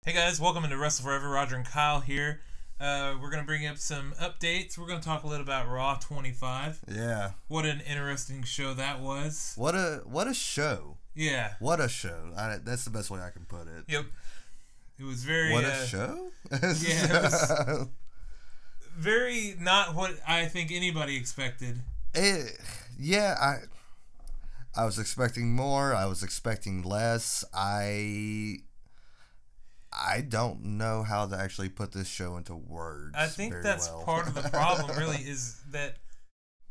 Hey guys, welcome into WrestleForever. Roger and Kyle here. We're going to bring up some updates. We're going to talk a little about Raw 25. Yeah. What an interesting show that was. What a show. Yeah. What a show. That's the best way I can put it. Yep. It was very... What a show? Yeah, it was very not what I think anybody expected. I was expecting more. I was expecting less. I don't know how to actually put this show into words. I think that's part of the problem, really, is that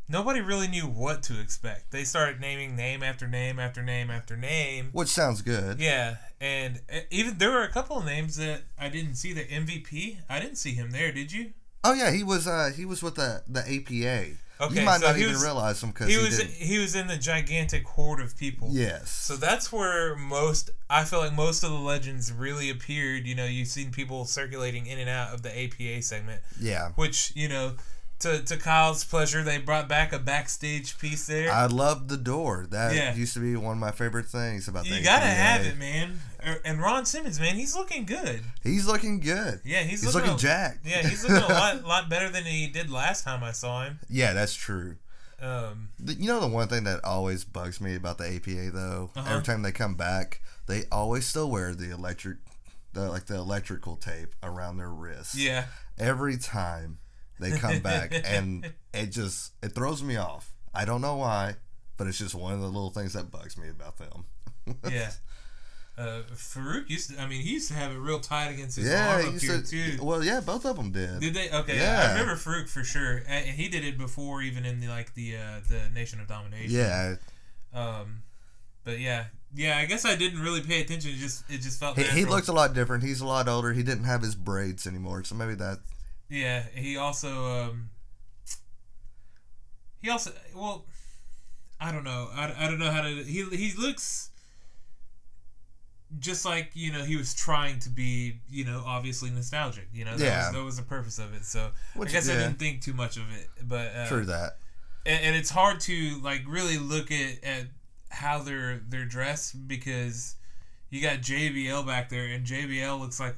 nobody really knew what to expect. They started naming name after name after name after name. Which sounds good. Yeah, and even there were a couple of names that I didn't see. The MVP, I didn't see him there, did you? Oh, yeah, he was with the APA. Okay, you might not even realize him because he was in the gigantic horde of people. Yes. So that's where I feel like most of the legends really appeared. You know, you've seen people circulating in and out of the APA segment. Yeah. Which, you know, to Kyle's pleasure, they brought back a backstage piece there. I loved the door. That used to be one of my favorite things about the APA. You gotta have it, man. And Ron Simmons, man, he's looking good. He's looking good. Yeah, he's looking jacked. Yeah, he's looking a lot better than he did last time I saw him. Yeah, that's true. You know the one thing that always bugs me about the APA though, every time they come back, they always still wear the electrical tape around their wrists. Yeah. Every time they come back, and it throws me off. I don't know why, but it's just one of the little things that bugs me about them. Yeah. Farouk he used to have it real tight against his arm up here too. Well, yeah, both of them did. Did they? Okay, yeah. I remember Farouk for sure, and he did it before even in the Nation of Domination. Yeah. But yeah, I guess I didn't really pay attention. It just felt natural. He looks a lot different. He's a lot older. He didn't have his braids anymore, so maybe that. Yeah, he also well, I don't know. I don't know how to. He looks just like, you know, he was trying to be, you know, obviously nostalgic. You know, that was the purpose of it. So I guess I didn't think too much of it. But true that. And it's hard to like really look at how they're dressed, because you got JBL back there, and JBL looks like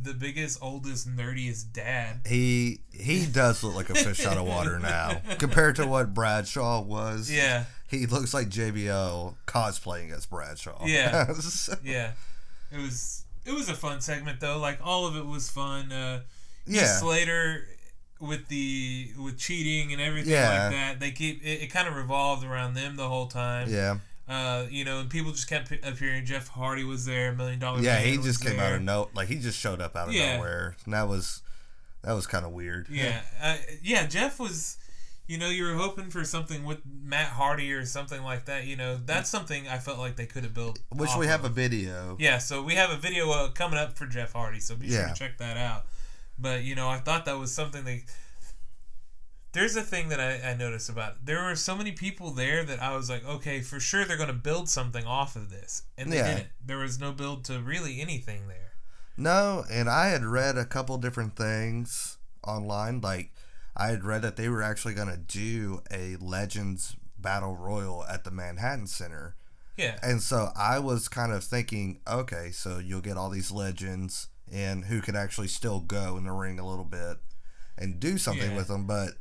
the biggest, oldest, nerdiest dad. He does look like a fish out of water now compared to what Bradshaw was. Yeah. He looks like JBL cosplaying as Bradshaw. Yeah. Yeah. It was a fun segment though. Like all of it was fun. Slater with cheating and everything like that. They it kind of revolved around them the whole time. Yeah. You know, and people just kept appearing. Jeff Hardy was there. $1 Million Man. Yeah, he just came out of he just showed up out of nowhere. And that was kind of weird. Yeah. Jeff was. You know, you were hoping for something with Matt Hardy or something like that. You know, that's something I felt like they could have built. Which we have a video. Yeah, so we have a video coming up for Jeff Hardy, so be sure to check that out. But, you know, I thought that was something There's a thing that I noticed about it. There were so many people there that I was like, okay, for sure they're going to build something off of this. And they didn't. There was no build to really anything there. No, and I had read a couple different things online, like I had read that they were actually going to do a Legends Battle Royal at the Manhattan Center. Yeah. And so I was kind of thinking, okay, so you'll get all these legends and who can actually still go in the ring a little bit and do something with them. But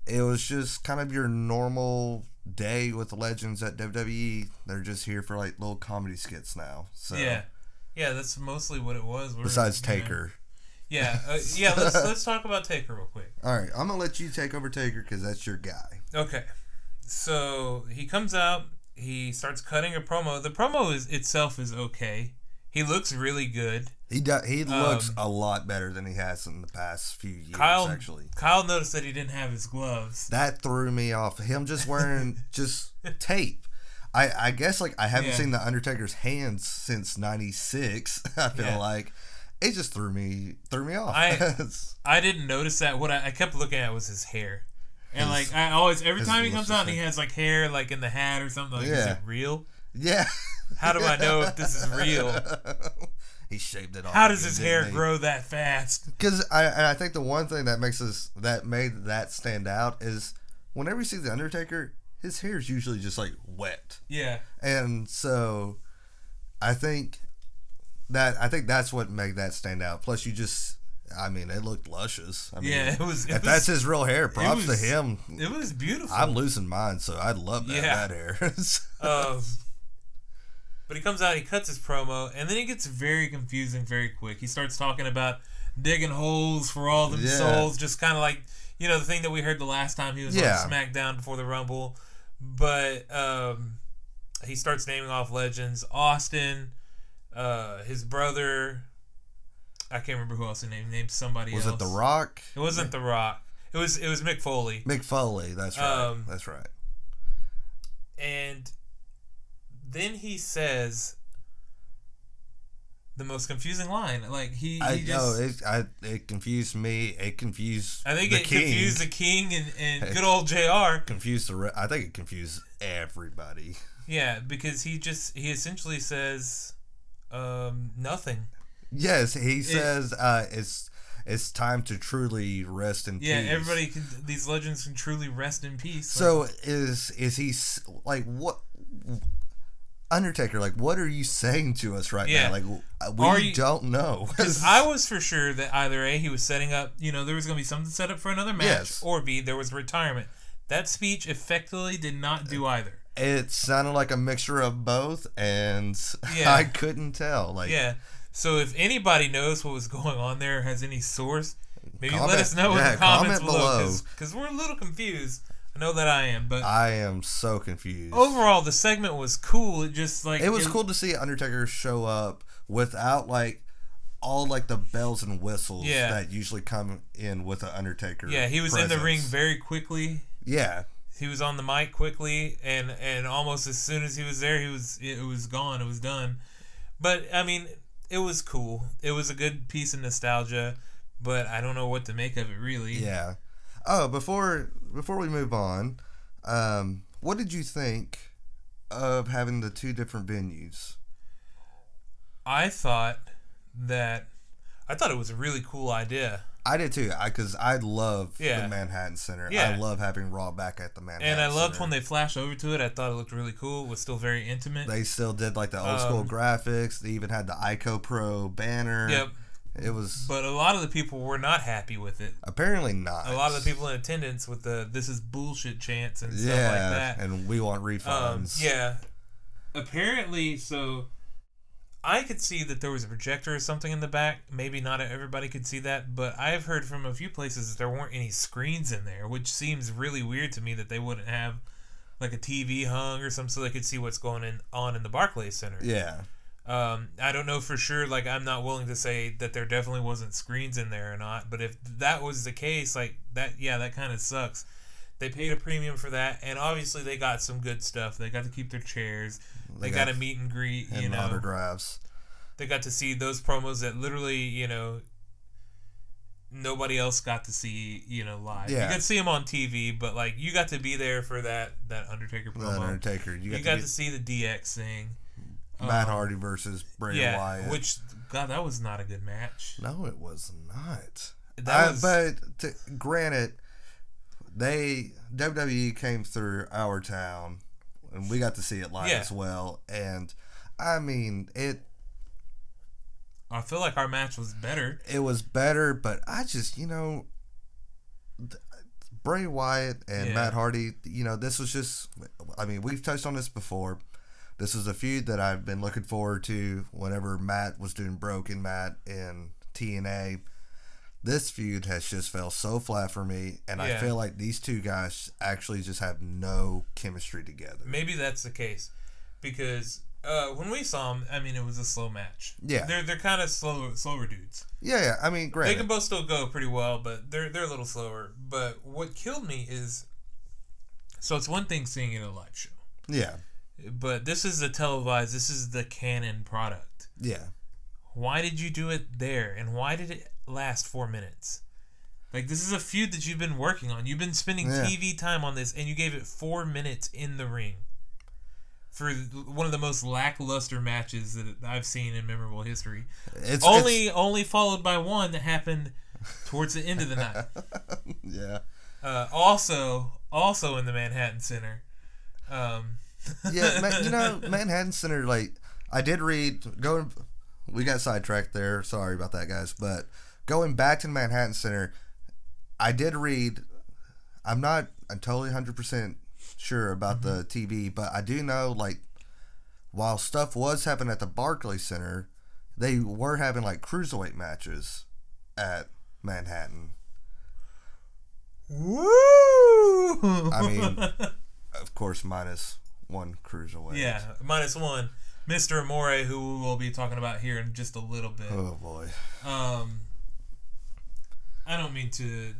it was just kind of your normal day with the legends at WWE. They're just here for like little comedy skits now. So yeah, that's mostly what it was. Besides Taker. Yeah, let's talk about Taker real quick. All right, I'm gonna let you take over Taker because that's your guy. Okay, so he comes out, he starts cutting a promo. The promo itself is okay. He looks really good. He looks a lot better than he has in the past few years. Actually, Kyle noticed that he didn't have his gloves. That threw me off. Him just wearing just tape. I guess like I haven't seen the Undertaker's hands since '96. I feel like. It just threw me off. I didn't notice that. What I kept looking at was his hair, and like I always every time he comes out and he has like hair like in the hat or something. Like, is it real? Yeah. How do I know if this is real? He shaved it off. How does his hair grow that fast? Because I think the one thing that made that stand out is whenever you see the Undertaker, his hair is usually just like wet. Yeah. And so I think I think that's what made that stand out. Plus, it looked luscious. It was. If that's his real hair, props to him. It was beautiful. I'm losing mine, so I'd love that hair. But he comes out, he cuts his promo, and then he gets very confusing very quick. He starts talking about digging holes for all them souls, just kind of like, the thing that we heard the last time he was on SmackDown before the Rumble. But he starts naming off legends. Austin, his brother, I can't remember who else he named. He named somebody else. Was it The Rock? It wasn't The Rock. It was Mick Foley. Mick Foley, that's right. That's right. And then he says the most confusing line. Like it confused me. It confused. I think confused the King and good old JR. I think it confused everybody. Yeah, because he essentially says nothing. Yes, he says it's time to truly rest in peace. Yeah, these legends can truly rest in peace. So is he like what? Undertaker, like, what are you saying to us right now? Like, we don't know. Because I was for sure that either A, he was setting up, there was going to be something set up for another match, or B, there was retirement. That speech effectively did not do either. It sounded like a mixture of both, and I couldn't tell. So if anybody knows what was going on there, has any source, maybe let us know in the comments below. Because we're a little confused. I know that I am, but I am so confused. Overall, the segment was cool. It just it was cool to see Undertaker show up without all the bells and whistles that usually come in with an Undertaker. Yeah, he was in the ring very quickly. Yeah, he was on the mic quickly, and almost as soon as he was there, it was gone. It was done. But it was cool. It was a good piece of nostalgia, but I don't know what to make of it really. Yeah. Oh, before we move on, what did you think of having the two different venues? I thought it was a really cool idea. I did too, because I love the Manhattan Center. Yeah. I love having Raw back at the Manhattan Center. And I loved when they flashed over to it. I thought it looked really cool. It was still very intimate. They still did the old school graphics. They even had the ICO Pro banner. Yep. It was, but a lot of the people were not happy with it. Apparently not. A lot of the people in attendance with the "this is bullshit" chants and stuff like that. And we want refunds. Apparently, so I could see that there was a projector or something in the back. Maybe not everybody could see that, but I've heard from a few places that there weren't any screens in there, which seems really weird to me that they wouldn't have a TV hung or something so they could see what's going on in the Barclays Center. Yeah. I don't know for sure. I'm not willing to say that there definitely wasn't screens in there or not. But if that was the case, that kind of sucks. They paid a premium for that, and obviously they got some good stuff. They got to keep their chairs. They got a meet and greet. And autographs. They got to see those promos that literally, nobody else got to see, live. Yeah. You got to see them on TV, but you got to be there for that Undertaker promo. That Undertaker. You got to see the DX thing. Matt Hardy versus Bray Wyatt. Which, God, that was not a good match. No, it was not. Granted, WWE came through our town, and we got to see it live as well. And, I feel like our match was better. It was better, but I just, Bray Wyatt and Matt Hardy, this was just, we've touched on this before. This was a feud that I've been looking forward to whenever Matt was doing Broken Matt in TNA. This feud has just fell so flat for me, and I feel like these two guys actually just have no chemistry together. Maybe that's the case, because when we saw them, it was a slow match. Yeah, they're kind of slower dudes. Yeah. Granted, they can both still go pretty well, but they're a little slower. But what killed me is, so it's one thing seeing it in a live show. Yeah. But this is the televised, this is the canon product. Yeah. Why did you do it there? And why did it last 4 minutes? This is a feud that you've been working on. You've been spending TV time on this, and you gave it 4 minutes in the ring. For one of the most lackluster matches that I've seen in memorable history. It's only followed by one that happened towards the end of the night. Yeah. Also in the Manhattan Center. Yeah, Manhattan Center, I did read, we got sidetracked there. Sorry about that, guys. But going back to the Manhattan Center, I did read. I'm totally 100% sure about the TV, but I do know, like, while stuff was happening at the Barclays Center, they were having, like, cruiserweight matches at Manhattan. Woo! I mean, of course, minus one cruiserweight. Yeah, minus one. Mr. Amore, who we'll be talking about here in just a little bit. Oh, boy. I don't mean to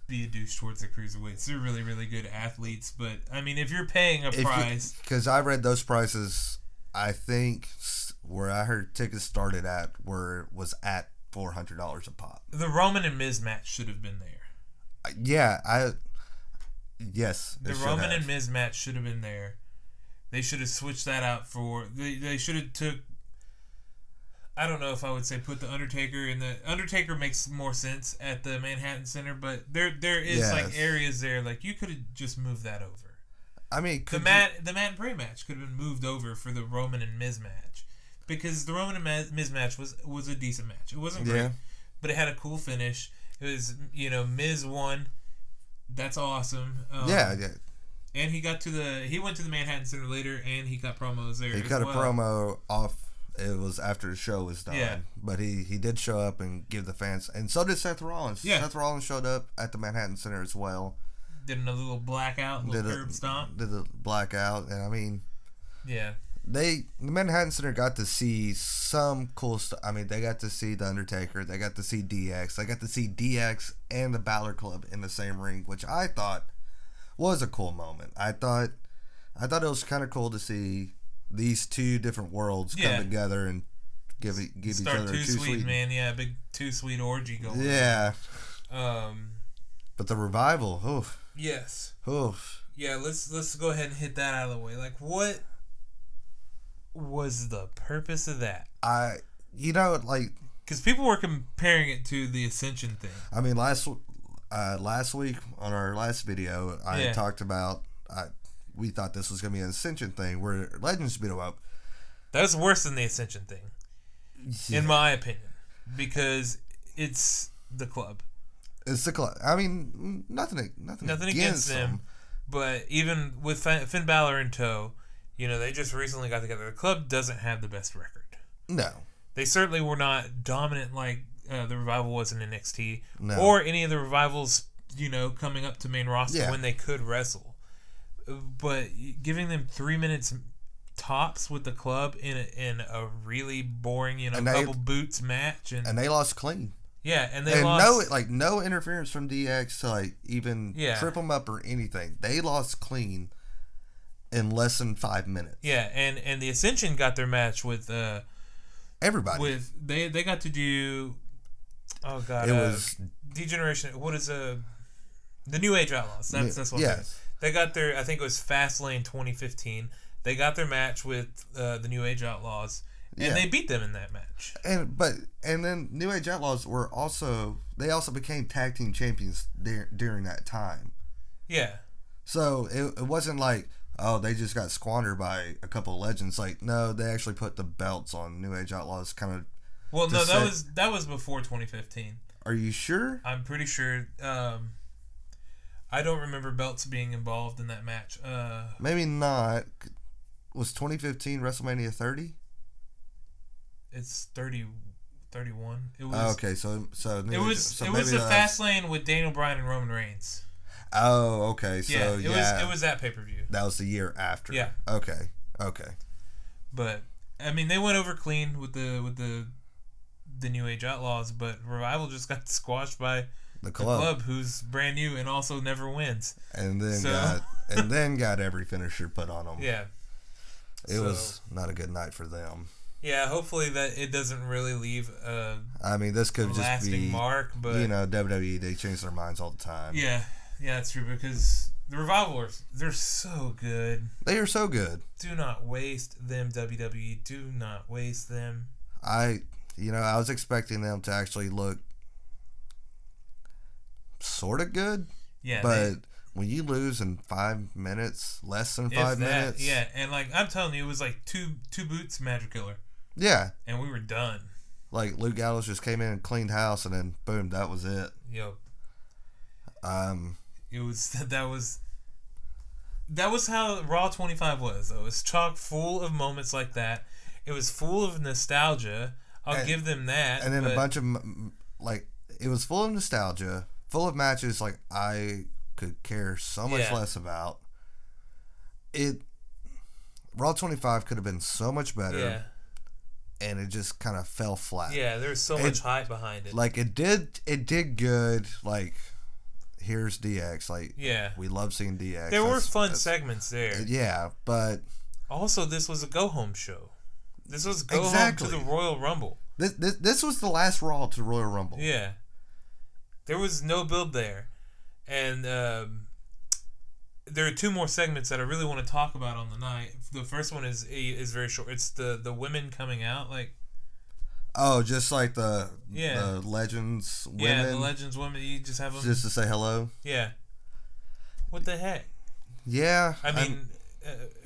be a douche towards the cruiserweights. They're really, really good athletes. But, I mean, if you're paying a price... Because I read those prices, I think, where I heard tickets started at was at $400 a pop. The Roman and Miz match should have been there. Yes. The Roman and Miz match should have been there. They should have switched that out for... They should have took... I don't know if I would say put the Undertaker in the... Undertaker makes more sense at the Manhattan Center, but there is like areas there, like you could have just moved that over. I mean... The Matt and Bray match could have been moved over for the Roman and Miz match. Because the Roman and Miz match was a decent match. It wasn't great, but it had a cool finish. It was, Miz won. That's awesome. Yeah. And he went to the Manhattan Center later, and he got promos there. He cut a promo off. It was after the show was done. Yeah. But he did show up and give the fans, and so did Seth Rollins. Yeah. Seth Rollins showed up at the Manhattan Center as well. Did a little blackout, curb stomp. Did a blackout, and I mean, yeah. The Manhattan Center got to see some cool stuff. I mean, they got to see The Undertaker. They got to see DX. They got to see DX and the Balor Club in the same ring, which I thought was a cool moment. I thought it was kind of cool to see these two different worlds come together and give each other a too sweet, man. Yeah, big too sweet orgy going. Yeah. But the Revival. Oof. Yes. Oof. Yeah. Let's go ahead and hit that out of the way. Like, what was the purpose of that? Because people were comparing it to the Ascension thing. I mean, last week on our last video, I talked about we thought this was going to be an Ascension thing where Legends beat them up. That was worse than the Ascension thing, in my opinion, because it's the club. It's the club. I mean, nothing against them, but even with Finn Balor in tow, they just recently got together. The club doesn't have the best record. No. They certainly were not dominant like the Revival was in NXT. No. Or any of the Revivals, coming up to main roster when they could wrestle. But giving them 3 minutes tops with the club in a really boring, couple boots match. And they lost clean. Yeah, and they lost... No interference from DX to, even trip them up or anything. They lost clean in less than 5 minutes. Yeah, and the Ascension got their match with everybody. They got to do it was Degeneration. What is the New Age Outlaws? That's what it is. They got their, I think it was Fastlane 2015. They got their match with the New Age Outlaws, and they beat them in that match. And then New Age Outlaws were also became tag team champions during that time. Yeah. So it wasn't like, oh, they just got squandered by a couple of legends. Like, no, they actually put the belts on New Age Outlaws, kind of. Well, no, that was before 2015. Are you sure? I'm pretty sure. I don't remember belts being involved in that match. Maybe not. Was 2015 WrestleMania 30? It's 31. It was okay. So it was the Fastlane with Daniel Bryan and Roman Reigns. Oh, okay. So it was that pay-per-view. That was the year after. Yeah. Okay. But I mean, they went over clean with the New Age Outlaws, but Revival just got squashed by the club, who's brand new and also never wins. And then got every finisher put on them. Yeah. It was not a good night for them. Yeah, hopefully that it doesn't really leave this could just lasting be mark, but WWE, they change their minds all the time. Yeah, that's true, because the Revival they're so good. They are so good. Do not waste them, WWE. Do not waste them. I was expecting them to actually look sort of good. Yeah. But when you lose in 5 minutes, less than 5 minutes. Yeah, and I'm telling you, it was like two boots, Magic Killer. Yeah. And we were done. Like, Luke Gallows just came in and cleaned house, and then, boom, that was it. Yep. That was how Raw 25 was, though. It was chock full of moments like that. It was full of nostalgia. I'll give them that. And then a bunch of, like, it was full of nostalgia, full of matches, like, I could care so much less about. Raw 25 could have been so much better. Yeah. And it just kind of fell flat. Yeah, there's so much hype behind it. Like, it did good, like, here's DX. Like, we love seeing DX. There were fun segments there. Yeah, but... Also, this was a go-home show. This was go-home to the Royal Rumble. This was the last Raw to the Royal Rumble. Yeah. There was no build there. And there are two more segments that I really want to talk about on the night. The first one is very short. It's the women coming out, like... Oh, just like the Legends women? Yeah, the Legends women. You just have them... Just to say hello? Yeah. What the heck? Yeah. I mean,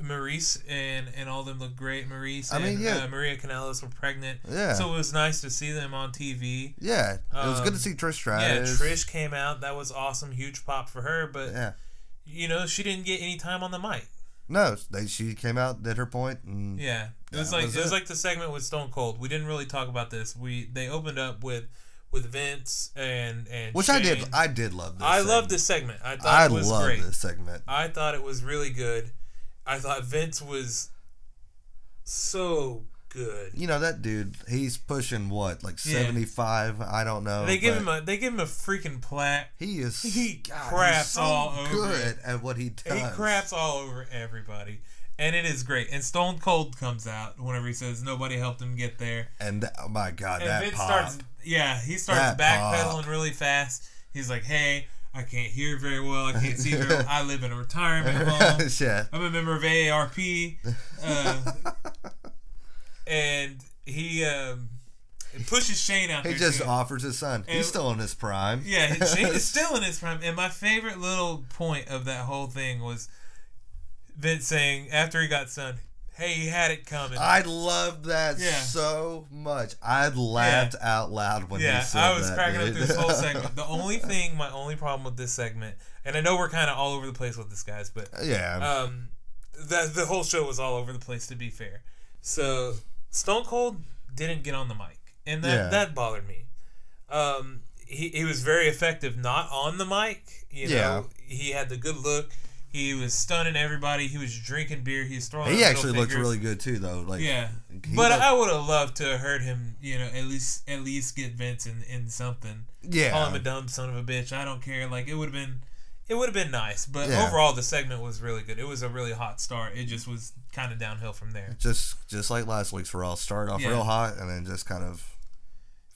Maurice and all them look great. Maurice and Maria Kanellis were pregnant. Yeah. So it was nice to see them on TV. Yeah. It was good to see Trish Stratus. Yeah, Trish came out. That was awesome. Huge pop for her. But, you know, she didn't get any time on the mic. No, she came out, did her point, and it was like the segment with Stone Cold. We didn't really talk about this. They opened up with Vince and which Shane. I did love this. I loved this segment. I thought it was great. This segment. I thought it was really good. I thought Vince was so good. You know that dude, he's pushing what, like 75? I don't know. They give him a freaking plaque. He craps so all over. Good at what he does. He craps all over everybody, and it is great. And Stone Cold comes out whenever he says nobody helped him get there. And oh my God, and that Vince pop. He starts backpedaling really fast. He's like, "Hey, I can't hear very well. I can't see very well. I live in a retirement home. Yeah. I'm a member of AARP." And he pushes Shane out there. He just offers his son. He's still in his prime. Yeah, Shane is still in his prime. And my favorite little point of that whole thing was Vince saying, after he got son, "Hey, he had it coming." I loved that so much. I laughed out loud when he said that. Yeah, I was cracking up through this whole segment. My only problem with this segment, and I know we're kind of all over the place with this, guys, but the whole show was all over the place, to be fair. So Stone Cold didn't get on the mic, and that bothered me. He was very effective not on the mic. You know, he had the good look. He was stunning everybody. He was drinking beer. He was throwing. He actually looked really good too, though. Like, but I would have loved to have heard him. You know, at least get Vince in something. Yeah, call him a dumb son of a bitch. I don't care. Like, it would have been nice. But overall, the segment was really good. It was a really hot start. It just was kind of downhill from there. Just like last week's Raw, started off real hot and then just kind of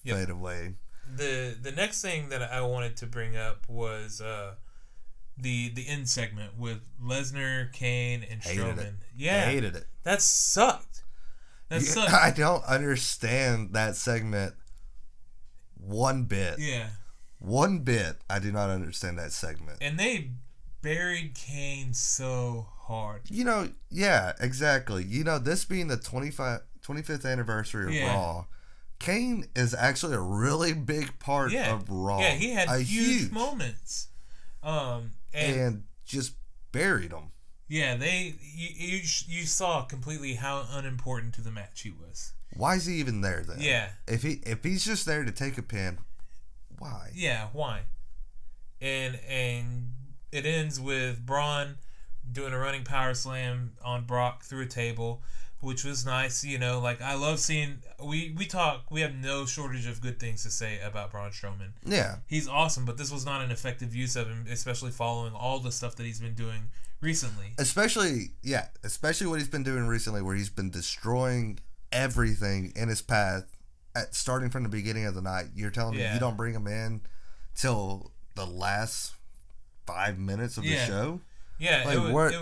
fade away. The next thing that I wanted to bring up was the end segment with Lesnar, Kane, and Strowman. I hated it. That sucked. I don't understand that segment one bit. Yeah. One bit. I do not understand that segment. And they buried Kane so hard. You know, yeah, exactly. You know, this being the 25th anniversary of Raw, Kane is actually a really big part of Raw. Yeah, he had huge moments. And just buried him. Yeah, you saw completely how unimportant to the match he was. Why is he even there then? Yeah. If he's just there to take a pin, why? Yeah, why? And it ends with Braun doing a running power slam on Brock through a table, which was nice. You know, like, I love seeing. We have no shortage of good things to say about Braun Strowman. Yeah, he's awesome, but this was not an effective use of him, especially following all the stuff that he's been doing recently. Especially what he's been doing recently, where he's been destroying everything in his path. Starting from the beginning of the night, you're telling me you don't bring him in till the last 5 minutes of the show? Yeah, like, it was,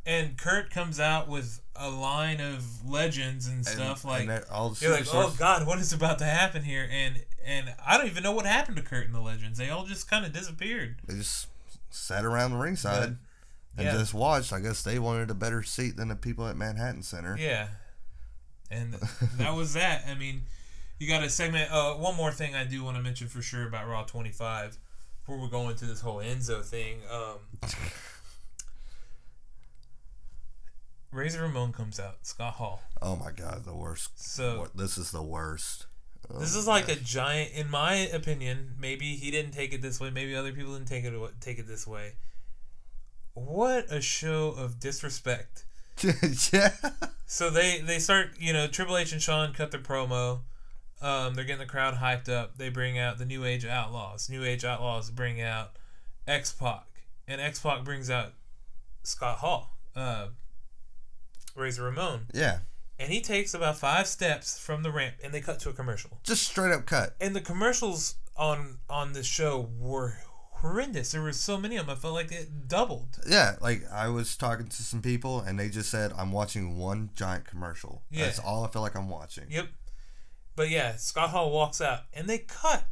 and Kurt comes out with a line of legends and stuff, like, you're like, oh God, what is about to happen here? And I don't even know what happened to Kurt and the legends. They all just kind of disappeared. They just sat around the ringside and just watched. I guess they wanted a better seat than the people at Manhattan Center. Yeah. And that was that. I mean, you got a segment. One more thing I do want to mention for sure about Raw 25 before we go into this whole Enzo thing. Razor Ramon comes out. Scott Hall. Oh my God, the worst. So this is the worst. Oh, this is like a giant, in my opinion. Maybe he didn't take it this way. Maybe other people didn't take it this way. What a show of disrespect. Yeah. So they start, Triple H and Shawn cut their promo. They're getting the crowd hyped up. They bring out the New Age Outlaws. New Age Outlaws bring out X-Pac. And X-Pac brings out Scott Hall. Razor Ramon. Yeah. And he takes about 5 steps from the ramp, and they cut to a commercial. Just straight up cut. And the commercials on this show were horrendous. There were so many of them. I felt like it doubled. Yeah, like I was talking to some people, and they just said, I'm watching one giant commercial. Yeah. That's all I feel like I'm watching. Yep. But yeah, Scott Hall walks out, and they cut.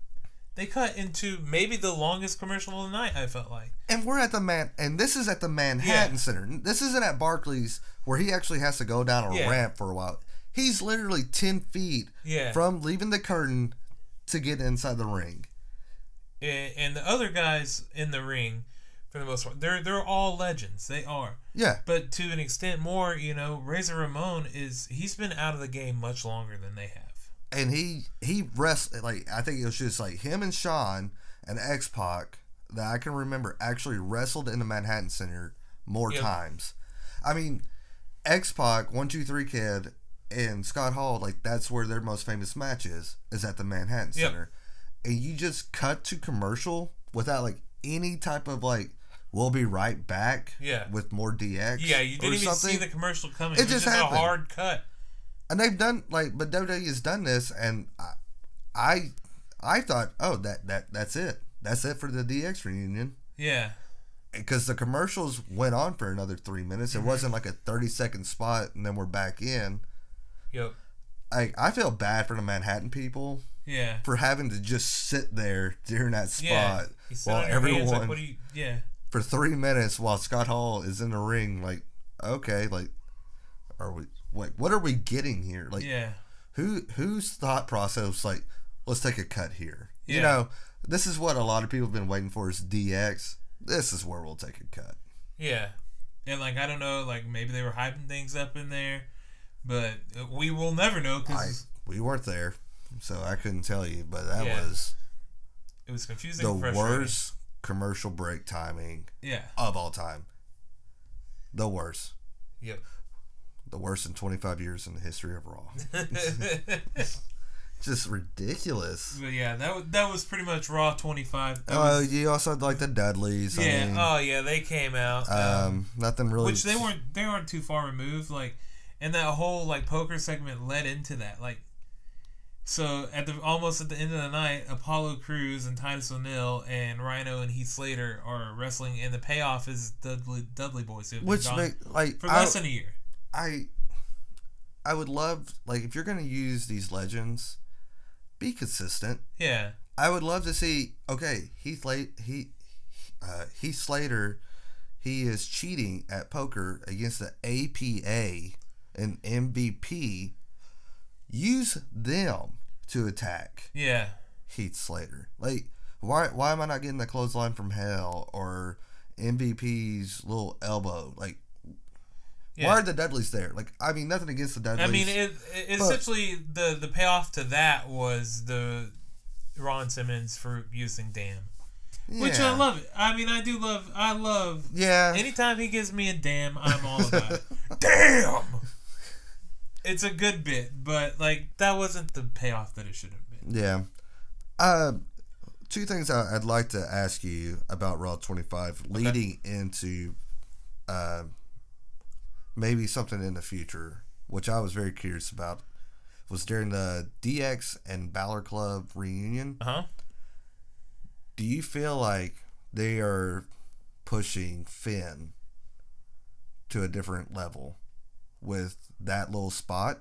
They cut into maybe the longest commercial of the night, I felt like. And we're at and this is at the Manhattan Center. This isn't at Barclays where he actually has to go down a ramp for a while. He's literally 10 feet from leaving the curtain to get inside the ring. And the other guys in the ring, for the most part, they're all legends. They are. Yeah. But to an extent more, Razor Ramon he's been out of the game much longer than they have. And he wrestled, like, I think it was just like him and Shawn and X-Pac that I can remember actually wrestled in the Manhattan Center more times. I mean, X-Pac, 1, 2, 3 Kid, and Scott Hall, like, that's where their most famous match is at the Manhattan Center. And you just cut to commercial without, like, any type of, like, we'll be right back with more DX. Yeah, you didn't even see the commercial coming. It just happened. A hard cut. And they've done, like, but WWE has done this, and I thought, oh, that's it. That's it for the DX reunion. Yeah. Because the commercials went on for another 3 minutes. It wasn't like a 30-second spot, and then we're back in. Yep. I feel bad for the Manhattan people. Yeah. For having to just sit there during that spot while everyone, like, what do you, for 3 minutes while Scott Hall is in the ring. Like, okay, like, what are we getting here? Like, whose thought process was like, let's take a cut here. Yeah. This is what a lot of people have been waiting for is DX. This is where we'll take a cut. Yeah. And, like, I don't know, like, maybe they were hyping things up in there, but we will never know because we weren't there, so I couldn't tell you, but it was confusing. The worst commercial break timing of all time. The worst. Yep. The worst in 25 years in the history of Raw. Just ridiculous. But yeah, that was pretty much Raw 25. You also had like the Dudleys. Yeah, they came out. Nothing really. Which they weren't too far removed. Like, and that whole like poker segment led into that. Like, so almost at the end of the night, Apollo Crews and Titus O'Neil and Rhino and Heath Slater are wrestling, and the payoff is Dudley Boys, who have been gone for less than a year. I would love, like, if you're going to use these legends, be consistent. Yeah. I would love to see, okay, Heath Slater, he is cheating at poker against the APA and MVP. Use them to attack Heath Slater. Like, why am I not getting the clothesline from hell or MVP's little elbow? Like, why are the Dudleys there? Like, I mean, nothing against the Dudleys. I mean, essentially the payoff to that was the Ron Simmons for using damn. Which I love it. I mean, I love. Yeah. Anytime he gives me a damn, I'm all about it. Damn! It's a good bit, but, like, that wasn't the payoff that it should have been. Yeah. Two things I'd like to ask you about Raw 25 leading into maybe something in the future, which I was very curious about, was during the DX and Balor Club reunion. Uh-huh. Do you feel like they are pushing Finn to a different level with that little spot?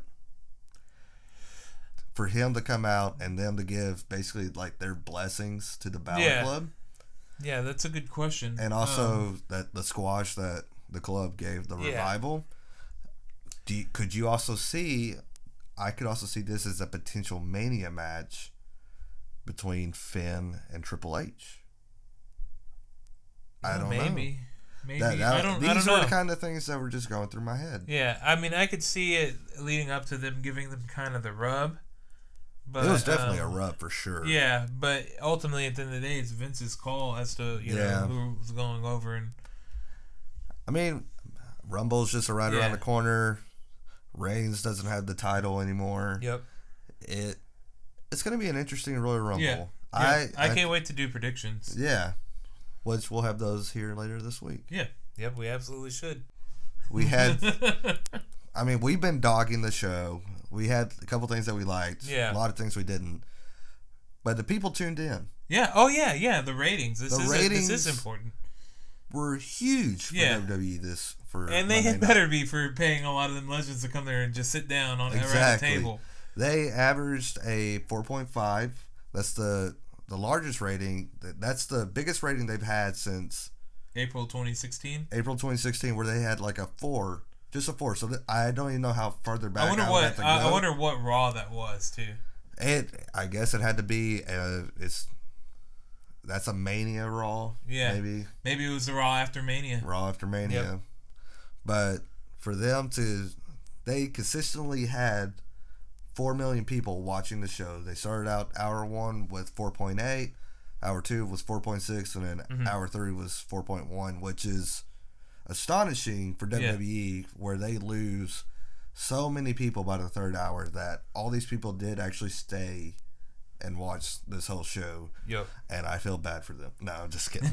For him to come out and them to give basically like their blessings to the Balor Club? Yeah, that's a good question. And also that the squash that the club gave the revival. Could you also see, I could also see this as a potential Mania match between Finn and Triple H. I don't know. Maybe. These I don't were know. the kind of things that were just going through my head. Yeah, I mean, I could see it leading up to them giving them kind of the rub. But, it was definitely a rub for sure. Yeah, but ultimately, at the end of the day, it's Vince's call as to know who's going over. And I mean, Rumble's just right around the corner. Reigns doesn't have the title anymore. Yep. It's going to be an interesting Royal Rumble. Yeah. I can't wait to do predictions. Yeah. Which we'll have those here later this week. Yeah. Yep, we absolutely should. We had... I mean, we've been dogging the show. We had a couple things that we liked. Yeah. A lot of things we didn't. But the people tuned in. Yeah. Oh, yeah. The ratings. This is important. Were huge for WWE and they had better be for paying a lot of them legends to come there and just sit down around the table. They averaged a 4.5. That's the largest rating. That's the biggest rating they've had since April 2016. April 2016, where they had like a 4, just a 4. So I don't even know how further back. I wonder what Raw that was too. I guess it had to be. That's a Mania Raw. Yeah. Maybe it was the Raw after Mania. Raw after Mania. Yep. But for them they consistently had 4 million people watching the show. They started out hour 1 with 4.8, hour 2 was 4.6, and then hour 3 was 4.1, which is astonishing for WWE, where they lose so many people by the third hour that all these people did actually stay and watch this whole show. Yep. And I feel bad for them. No, I'm just kidding.